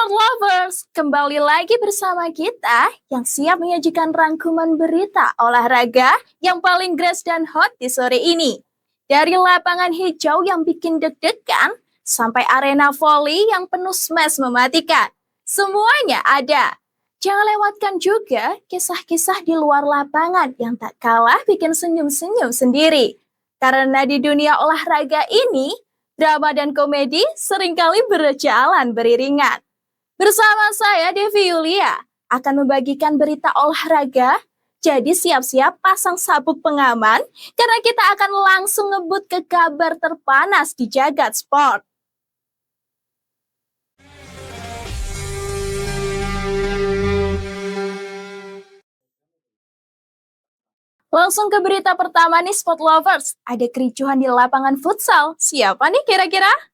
Sport Lovers, kembali lagi bersama kita yang siap menyajikan rangkuman berita olahraga yang paling grace dan hot di sore ini. Dari lapangan hijau yang bikin deg-degan, sampai arena voli yang penuh smash mematikan. Semuanya ada. Jangan lewatkan juga kisah-kisah di luar lapangan yang tak kalah bikin senyum-senyum sendiri. Karena di dunia olahraga ini, drama dan komedi seringkali berjalan beriringan. Bersama saya, Devi Yulia, akan membagikan berita olahraga. Jadi siap-siap pasang sabuk pengaman, karena kita akan langsung ngebut ke kabar terpanas di jagat sport. Langsung ke berita pertama nih Sport Lovers. Ada kericuhan di lapangan futsal. Siapa nih kira-kira?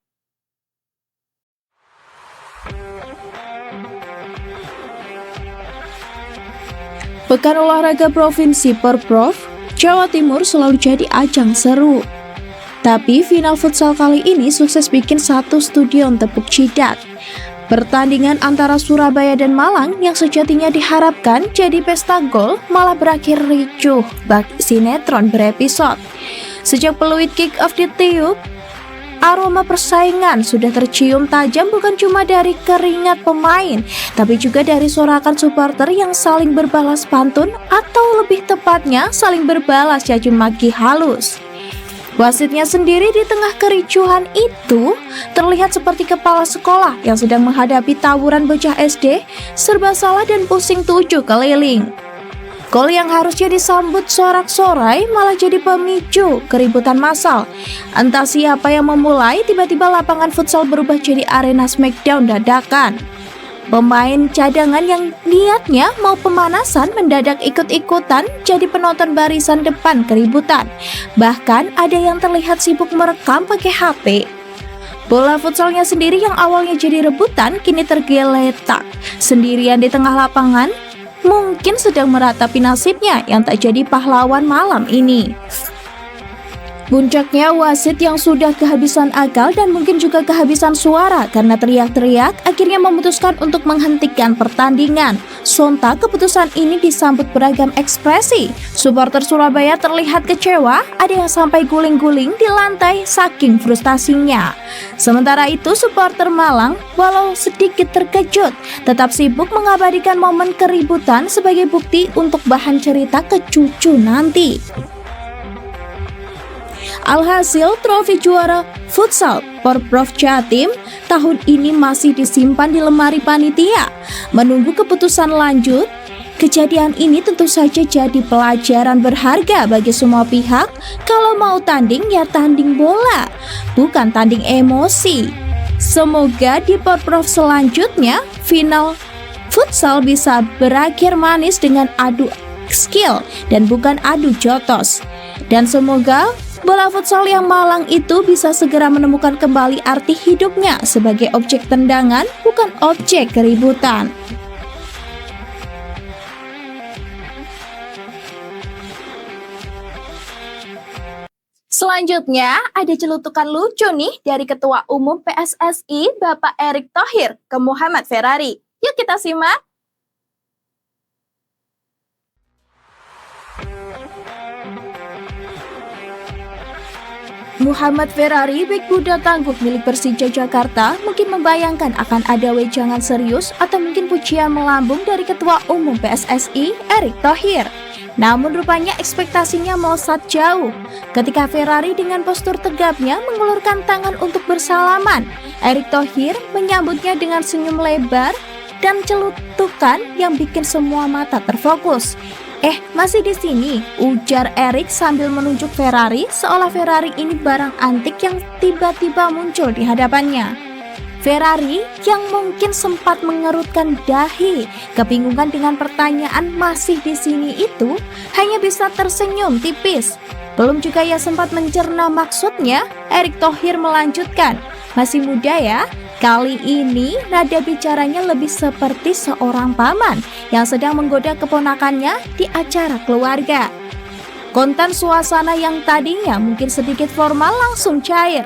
Pekan Olahraga Provinsi Porprov, Jawa Timur selalu jadi ajang seru. Tapi final futsal kali ini sukses bikin satu stadion tepuk jidat. Pertandingan antara Surabaya dan Malang yang sejatinya diharapkan jadi pesta gol malah berakhir ricuh bak sinetron berepisode. Sejak peluit kick-off ditiup, aroma persaingan sudah tercium tajam bukan cuma dari keringat pemain, tapi juga dari sorakan supporter yang saling berbalas pantun atau lebih tepatnya saling berbalas caci maki halus. Wasitnya sendiri di tengah kericuhan itu terlihat seperti kepala sekolah yang sedang menghadapi tawuran bocah SD, serba salah dan pusing 7 keliling. Gol yang harusnya disambut sorak-sorai malah jadi pemicu keributan massal. Entah siapa yang memulai, tiba-tiba lapangan futsal berubah jadi arena smackdown dadakan. Pemain cadangan yang niatnya mau pemanasan mendadak ikut-ikutan jadi penonton barisan depan keributan. Bahkan ada yang terlihat sibuk merekam pakai HP. Bola futsalnya sendiri yang awalnya jadi rebutan kini tergeletak sendirian di tengah lapangan. Mungkin sedang meratapi nasibnya yang tak jadi pahlawan malam ini. Puncaknya wasit yang sudah kehabisan akal dan mungkin juga kehabisan suara karena teriak-teriak akhirnya memutuskan untuk menghentikan pertandingan. Sontak keputusan ini disambut beragam ekspresi. Supporter Surabaya terlihat kecewa, ada yang sampai guling-guling di lantai saking frustasinya. Sementara itu supporter Malang walau sedikit terkejut tetap sibuk mengabadikan momen keributan sebagai bukti untuk bahan cerita ke cucu nanti. Alhasil, trofi juara futsal Porprov Jatim tahun ini masih disimpan di lemari panitia. Menunggu keputusan lanjut, kejadian ini tentu saja jadi pelajaran berharga bagi semua pihak. Kalau mau tanding ya tanding bola, bukan tanding emosi. Semoga di Porprov selanjutnya, final futsal bisa berakhir manis dengan adu skill dan bukan adu jotos. Dan semoga bola futsal yang malang itu bisa segera menemukan kembali arti hidupnya sebagai objek tendangan, bukan objek keributan. Selanjutnya, ada celutukan lucu nih dari Ketua Umum PSSI, Bapak Erick Thohir ke Muhammad Ferrari. Yuk kita simak. Muhammad Ferrari, bek Buddha tangguh milik Persija Jakarta, mungkin membayangkan akan ada wejangan serius atau mungkin pujian melambung dari Ketua Umum PSSI, Erick Thohir. Namun rupanya ekspektasinya melesat jauh. Ketika Ferrari dengan postur tegapnya mengulurkan tangan untuk bersalaman, Erick Thohir menyambutnya dengan senyum lebar dan celutukan yang bikin semua mata terfokus. Masih di sini, ujar Erick sambil menunjuk Ferrari seolah Ferrari ini barang antik yang tiba-tiba muncul di hadapannya. Ferrari yang mungkin sempat mengerutkan dahi, kebingungan dengan pertanyaan masih di sini itu, hanya bisa tersenyum tipis. Belum juga ia sempat mencerna maksudnya, Erick Thohir melanjutkan, masih muda ya? Kali ini nada bicaranya lebih seperti seorang paman yang sedang menggoda keponakannya di acara keluarga. Konten suasana yang tadinya mungkin sedikit formal langsung cair.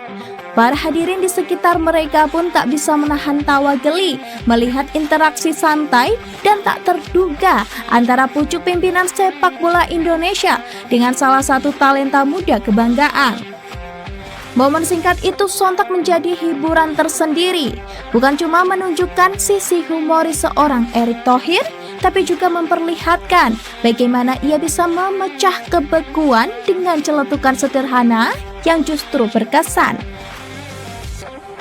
Para hadirin di sekitar mereka pun tak bisa menahan tawa geli melihat interaksi santai dan tak terduga antara pucuk pimpinan sepak bola Indonesia dengan salah satu talenta muda kebanggaan. Momen singkat itu sontak menjadi hiburan tersendiri, bukan cuma menunjukkan sisi humoris seorang Erick Thohir, tapi juga memperlihatkan bagaimana ia bisa memecah kebekuan dengan celetukan sederhana yang justru berkesan.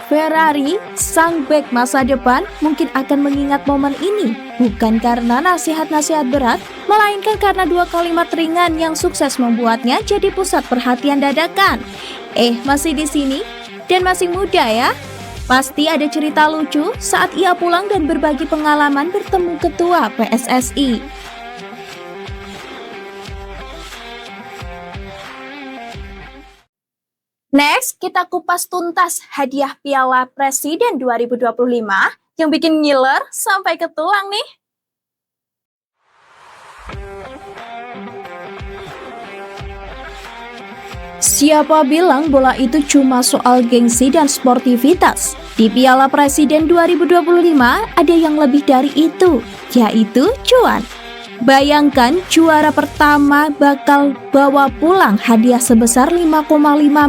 Ferrari, sang bek masa depan, mungkin akan mengingat momen ini bukan karena nasihat-nasihat berat, melainkan karena dua kalimat ringan yang sukses membuatnya jadi pusat perhatian dadakan. Masih di sini dan masih muda ya? Pasti ada cerita lucu saat ia pulang dan berbagi pengalaman bertemu ketua PSSI. Next, kita kupas tuntas hadiah Piala Presiden 2025 yang bikin ngiler sampai ke tulang nih. Siapa bilang bola itu cuma soal gengsi dan sportivitas? Di Piala Presiden 2025 ada yang lebih dari itu, yaitu cuan. Bayangkan juara pertama bakal bawa pulang hadiah sebesar 5,5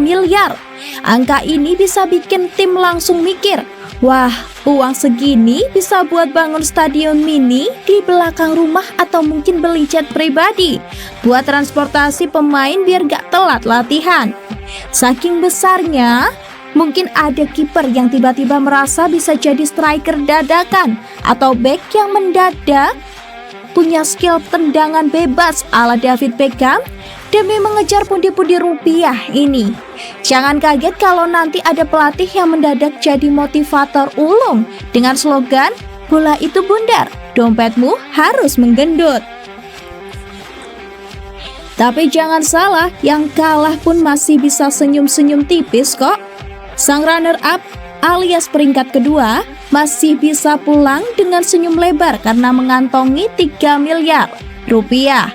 miliar. Angka ini bisa bikin tim langsung mikir, wah, uang segini bisa buat bangun stadion mini di belakang rumah atau mungkin beli jet pribadi buat transportasi pemain biar gak telat latihan. Saking besarnya, mungkin ada kiper yang tiba-tiba merasa bisa jadi striker dadakan atau bek yang mendadak punya skill tendangan bebas ala David Beckham demi mengejar pundi-pundi rupiah ini. Jangan kaget kalau nanti ada pelatih yang mendadak jadi motivator ulung dengan slogan, bola itu bundar, dompetmu harus menggendut. Tapi jangan salah, yang kalah pun masih bisa senyum-senyum tipis kok. Sang runner-up alias peringkat kedua masih bisa pulang dengan senyum lebar karena mengantongi 3 miliar rupiah.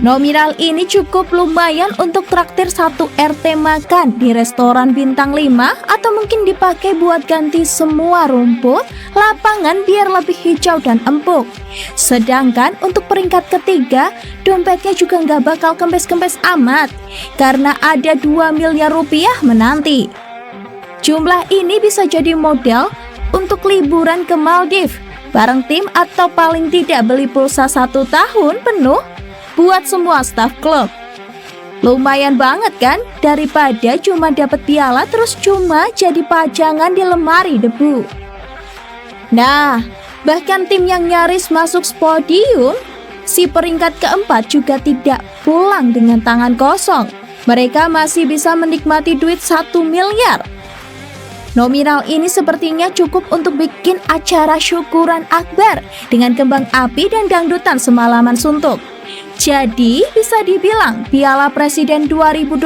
Nominal ini cukup lumayan untuk traktir satu RT makan di restoran bintang 5 atau mungkin dipakai buat ganti semua rumput lapangan biar lebih hijau dan empuk. Sedangkan untuk peringkat ketiga, dompetnya juga nggak bakal kempes-kempes amat karena ada 2 miliar rupiah menanti. Jumlah ini bisa jadi modal untuk liburan ke Maldives bareng tim atau paling tidak beli pulsa 1 tahun penuh buat semua staf klub. Lumayan banget kan daripada cuma dapat piala terus cuma jadi pajangan di lemari debu. Nah, bahkan tim yang nyaris masuk podium, si peringkat keempat juga tidak pulang dengan tangan kosong. Mereka masih bisa menikmati duit 1 miliar. Nominal ini sepertinya cukup untuk bikin acara syukuran akbar dengan kembang api dan dangdutan semalaman suntuk. Jadi bisa dibilang Piala Presiden 2025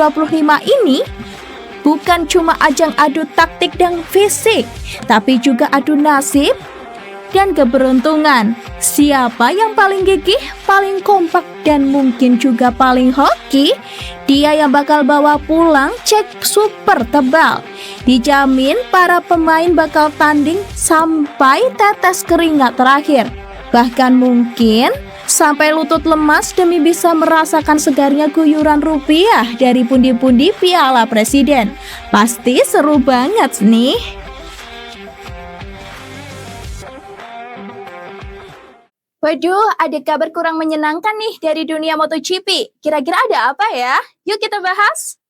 ini bukan cuma ajang adu taktik dan fisik, tapi juga adu nasib dan keberuntungan. Siapa yang paling gigih, paling kompak, dan mungkin juga paling hoki, dia yang bakal bawa pulang cek super tebal. Dijamin para pemain bakal tanding sampai tetes keringat terakhir. Bahkan mungkin sampai lutut lemas demi bisa merasakan segarnya guyuran rupiah dari pundi-pundi Piala Presiden. Pasti seru banget nih. Waduh, ada kabar kurang menyenangkan nih dari dunia MotoGP. Kira-kira ada apa ya? Yuk kita bahas.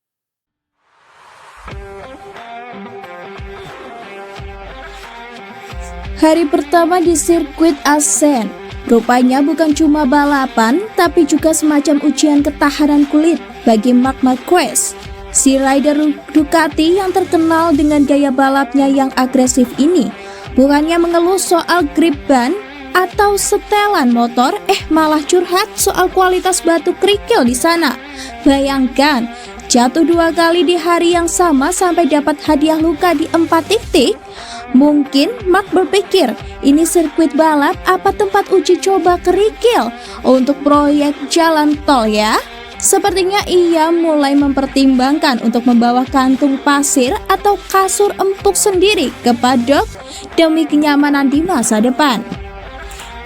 Hari pertama di sirkuit Assen, rupanya bukan cuma balapan, tapi juga semacam ujian ketahanan kulit bagi Marc Marquez. Si rider Ducati yang terkenal dengan gaya balapnya yang agresif ini, bukannya mengeluh soal grip ban atau setelan motor, malah curhat soal kualitas batu kerikil di sana. Bayangkan, jatuh 2 kali di hari yang sama sampai dapat hadiah luka di 4 titik. Mungkin Marc berpikir, ini sirkuit balap apa tempat uji coba kerikil untuk proyek jalan tol ya? Sepertinya ia mulai mempertimbangkan untuk membawa kantung pasir atau kasur empuk sendiri ke paddock demi kenyamanan di masa depan.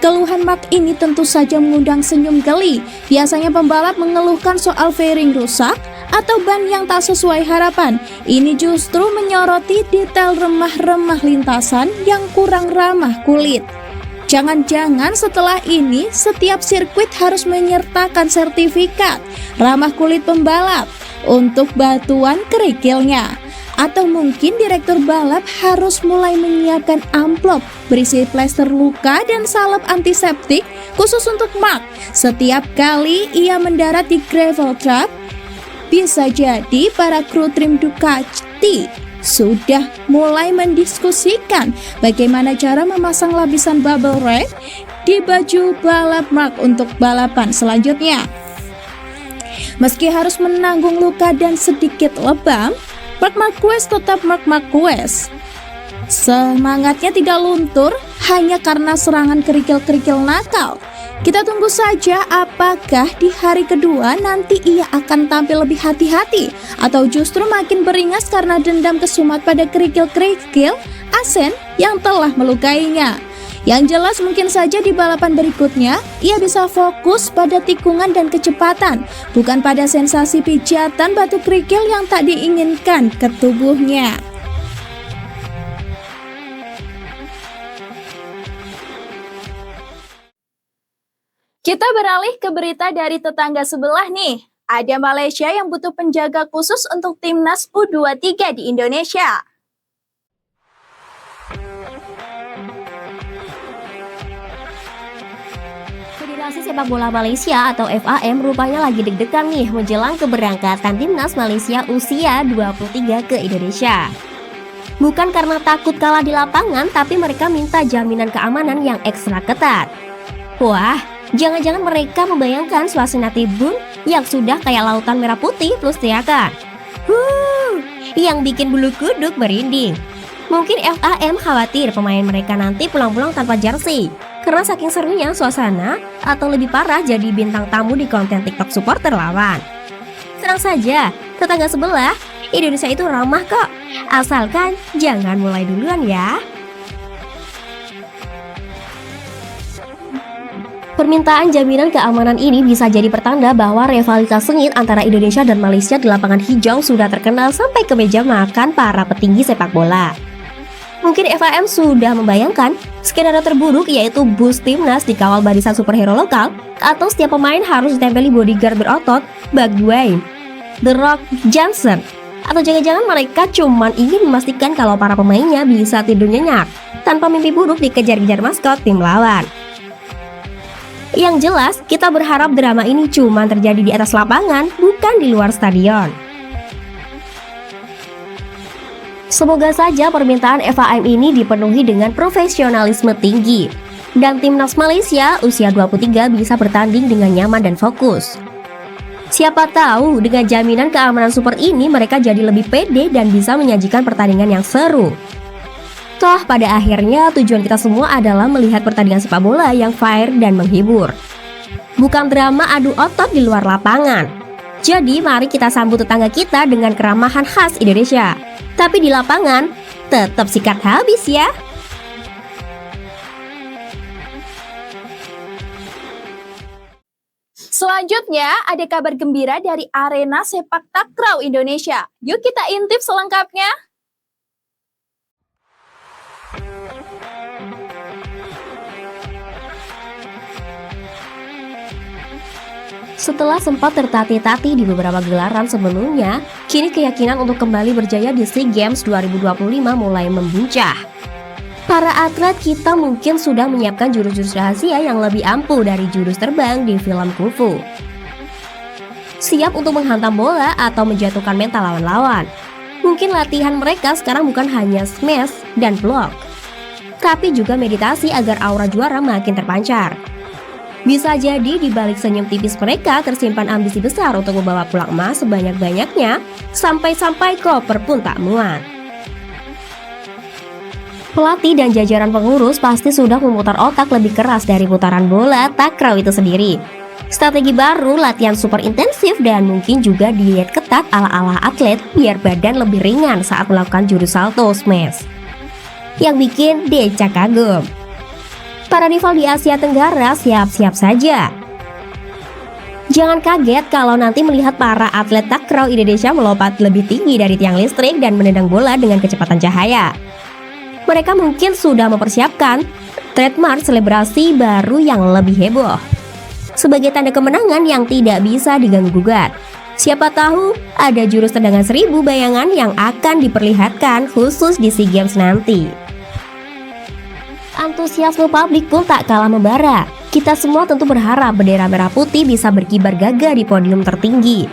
Keluhan Mark ini tentu saja mengundang senyum geli. Biasanya pembalap mengeluhkan soal fairing rusak atau ban yang tak sesuai harapan. Ini justru menyoroti detail remah-remah lintasan yang kurang ramah kulit. Jangan-jangan setelah ini setiap sirkuit harus menyertakan sertifikat ramah kulit pembalap untuk batuan kerikilnya. Atau mungkin direktur balap harus mulai menyiapkan amplop berisi plester luka dan salep antiseptik khusus untuk Mark setiap kali ia mendarat di gravel trap. Bisa jadi para kru tim Ducati sudah mulai mendiskusikan bagaimana cara memasang lapisan bubble wrap di baju balap Mark untuk balapan selanjutnya. Meski harus menanggung luka dan sedikit lebam, Marc Marquez tetap Marc Marquez. Semangatnya tidak luntur hanya karena serangan kerikil-kerikil nakal. Kita tunggu saja apakah di hari kedua nanti ia akan tampil lebih hati-hati atau justru makin beringas karena dendam kesumat pada kerikil-kerikil asen yang telah melukainya. Yang jelas mungkin saja di balapan berikutnya ia bisa fokus pada tikungan dan kecepatan, bukan pada sensasi pijatan batu kerikil yang tak diinginkan ke tubuhnya. Kita beralih ke berita dari tetangga sebelah nih. Ada Malaysia yang butuh penjaga khusus untuk timnas U23 di Indonesia. Federasi Sepak Bola Malaysia atau FAM rupanya lagi deg-degan nih menjelang keberangkatan timnas Malaysia usia 23 ke Indonesia. Bukan karena takut kalah di lapangan, tapi mereka minta jaminan keamanan yang ekstra ketat. Wah, jangan-jangan mereka membayangkan suasana tribun yang sudah kayak lautan merah putih plus teriakan. Yang bikin bulu kuduk merinding. Mungkin FAM khawatir pemain mereka nanti pulang-pulang tanpa jersey karena saking serunya suasana, atau lebih parah jadi bintang tamu di konten TikTok supporter lawan. Tenang saja, tetangga sebelah, Indonesia itu ramah kok. Asalkan jangan mulai duluan ya. Permintaan jaminan keamanan ini bisa jadi pertanda bahwa rivalitas sengit antara Indonesia dan Malaysia di lapangan hijau sudah terkenal sampai ke meja makan para petinggi sepak bola. Mungkin FAM sudah membayangkan skenario terburuk, yaitu bus timnas dikawal barisan superhero lokal atau setiap pemain harus ditempeli bodyguard berotot Buck Dwayne, The Rock Johnson. Atau jangan-jangan mereka cuma ingin memastikan kalau para pemainnya bisa tidur nyenyak tanpa mimpi buruk dikejar-kejar maskot tim lawan. Yang jelas, kita berharap drama ini cuma terjadi di atas lapangan, bukan di luar stadion. Semoga saja permintaan FAM ini dipenuhi dengan profesionalisme tinggi, dan timnas Malaysia usia 23 bisa bertanding dengan nyaman dan fokus. Siapa tahu dengan jaminan keamanan super ini mereka jadi lebih pede dan bisa menyajikan pertandingan yang seru. Toh pada akhirnya tujuan kita semua adalah melihat pertandingan sepak bola yang fair dan menghibur, bukan drama adu otot di luar lapangan. Jadi mari kita sambut tetangga kita dengan keramahan khas Indonesia, tapi di lapangan tetap sikat habis ya. Selanjutnya ada kabar gembira dari arena sepak takraw Indonesia. Yuk kita intip selengkapnya. Setelah sempat tertatih-tatih di beberapa gelaran sebelumnya, kini keyakinan untuk kembali berjaya di SEA Games 2025 mulai membuncah. Para atlet kita mungkin sudah menyiapkan jurus-jurus rahasia yang lebih ampuh dari jurus terbang di film kungfu. Siap untuk menghantam bola atau menjatuhkan mental lawan-lawan. Mungkin latihan mereka sekarang bukan hanya smash dan block, tapi juga meditasi agar aura juara makin terpancar. Bisa jadi di balik senyum tipis mereka tersimpan ambisi besar untuk membawa pulang emas sebanyak-banyaknya, sampai-sampai koper pun tak muat. Pelatih dan jajaran pengurus pasti sudah memutar otak lebih keras dari putaran bola takraw itu sendiri. Strategi baru, latihan super intensif, dan mungkin juga diet ketat ala-ala atlet biar badan lebih ringan saat melakukan jurus salto smash. Yang bikin decak kagum. Para rival di Asia Tenggara siap-siap saja. Jangan kaget kalau nanti melihat para atlet takraw Indonesia melompat lebih tinggi dari tiang listrik dan menendang bola dengan kecepatan cahaya. Mereka mungkin sudah mempersiapkan trademark selebrasi baru yang lebih heboh sebagai tanda kemenangan yang tidak bisa diganggu-gugat. Siapa tahu ada jurus tendangan 1000 bayangan yang akan diperlihatkan khusus di SEA Games nanti. Antusiasme publik pun tak kalah membara. Kita semua tentu berharap bendera merah putih bisa berkibar gagah di podium tertinggi.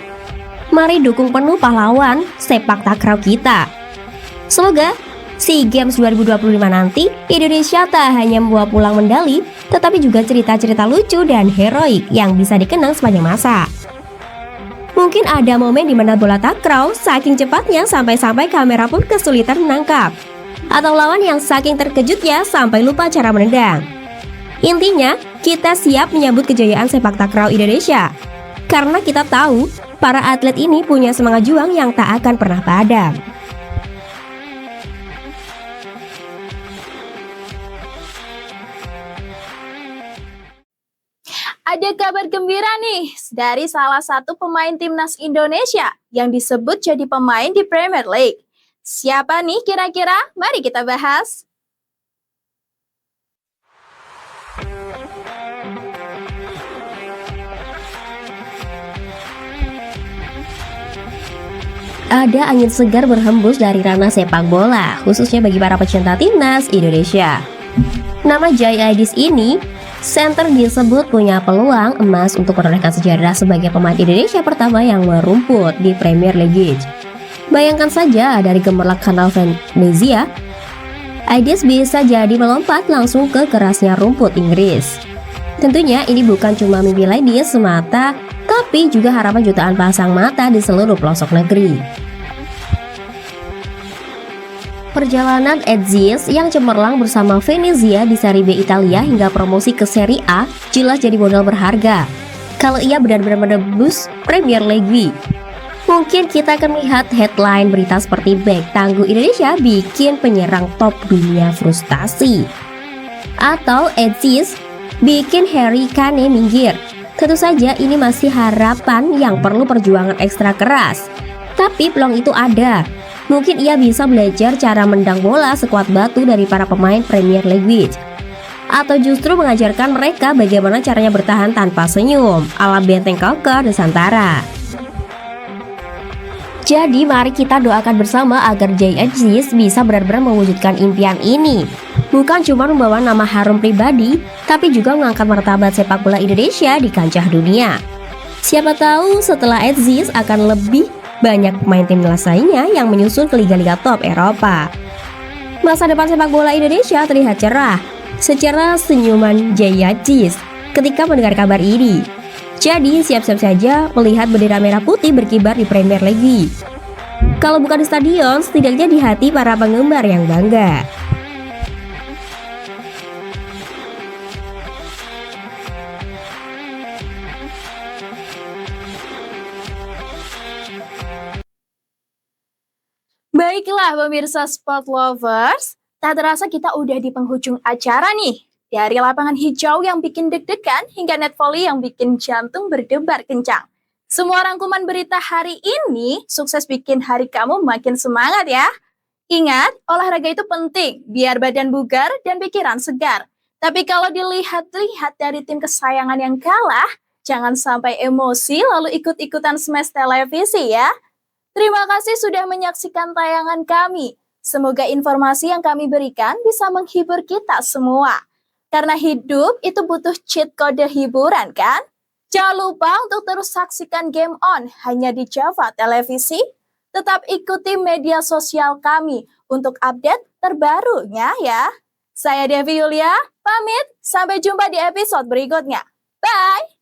Mari dukung penuh pahlawan sepak takraw kita. Semoga SEA Games 2025 nanti, Indonesia tak hanya membawa pulang medali, tetapi juga cerita-cerita lucu dan heroik yang bisa dikenang sepanjang masa. Mungkin ada momen di mana bola takraw saking cepatnya sampai-sampai kamera pun kesulitan menangkap. Atau lawan yang saking terkejutnya sampai lupa cara menendang. Intinya, kita siap menyambut kejayaan sepak takraw Indonesia. Karena kita tahu, para atlet ini punya semangat juang yang tak akan pernah padam. Ada kabar gembira nih dari salah satu pemain timnas Indonesia yang disebut jadi pemain di Premier League. Siapa nih kira-kira? Mari kita bahas. Ada angin segar berhembus dari ranah sepak bola, khususnya bagi para pecinta timnas Indonesia. Nama Jai Aidis ini, center disebut punya peluang emas untuk menorehkan sejarah sebagai pemain Indonesia pertama yang merumput di Premier League. Bayangkan saja dari gemerlap kanal Venezia, Aidis bisa jadi melompat langsung ke kerasnya rumput Inggris. Tentunya ini bukan cuma mimpi Aidis semata, tapi juga harapan jutaan pasang mata di seluruh pelosok negeri. Perjalanan Aidis yang cemerlang bersama Venezia di Serie B Italia hingga promosi ke Serie A jelas jadi modal berharga kalau ia benar-benar menembus Premier League. Mungkin kita akan melihat headline berita seperti bek tangguh Indonesia bikin penyerang top dunia frustasi, atau Aidis bikin Harry Kane minggir. Tentu saja ini masih harapan yang perlu perjuangan ekstra keras, tapi peluang itu ada. Mungkin ia bisa belajar cara mendang bola sekuat batu dari para pemain Premier League, atau justru mengajarkan mereka bagaimana caranya bertahan tanpa senyum ala benteng kokoh Nusantara. Jadi mari kita doakan bersama agar Jai Aidis bisa benar-benar mewujudkan impian ini. Bukan cuma membawa nama harum pribadi, tapi juga mengangkat martabat sepak bola Indonesia di kancah dunia. Siapa tahu setelah Aidis akan lebih banyak pemain timnas lainnya yang menyusul ke liga-liga top Eropa. Masa depan sepak bola Indonesia terlihat cerah secara senyuman Jai Aidis ketika mendengar kabar ini. Jadi siap-siap saja melihat bendera merah putih berkibar di Premier League. Kalau bukan di stadion, setidaknya di hati para penggemar yang bangga. Baiklah pemirsa Sport Lovers, tak terasa kita udah di penghujung acara nih. Dari lapangan hijau yang bikin deg-degan hingga net volley yang bikin jantung berdebar kencang. Semua rangkuman berita hari ini sukses bikin hari kamu makin semangat ya. Ingat, olahraga itu penting biar badan bugar dan pikiran segar. Tapi kalau dilihat-lihat dari tim kesayangan yang kalah, jangan sampai emosi lalu ikut-ikutan smash televisi ya. Terima kasih sudah menyaksikan tayangan kami. Semoga informasi yang kami berikan bisa menghibur kita semua. Karena hidup itu butuh cheat kode hiburan kan? Jangan lupa untuk terus saksikan Game On hanya di Java Televisi. Tetap ikuti media sosial kami untuk update terbarunya ya. Saya Devi Yulia, pamit. Sampai jumpa di episode berikutnya. Bye!